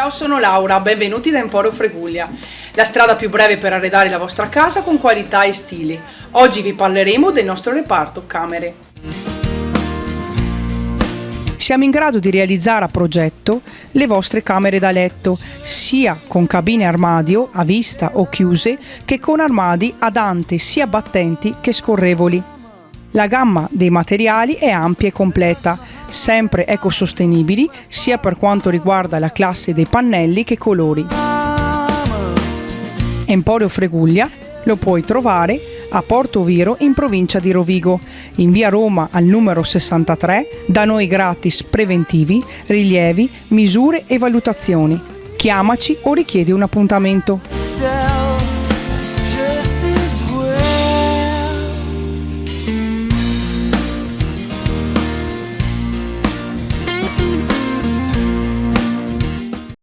Ciao, sono Laura, benvenuti da Emporio Freguglia, la strada più breve per arredare la vostra casa con qualità e stili. Oggi vi parleremo del nostro reparto camere. Siamo in grado di realizzare a progetto le vostre camere da letto, sia con cabine armadio a vista o chiuse, che con armadi ad ante sia battenti che scorrevoli. La gamma dei materiali è ampia e completa, sempre ecosostenibili sia per quanto riguarda la classe dei pannelli che colori. Emporio Freguglia lo puoi trovare a Porto Viro in provincia di Rovigo, in via Roma al numero 63, da noi gratis preventivi, rilievi, misure e valutazioni. Chiamaci o richiedi un appuntamento.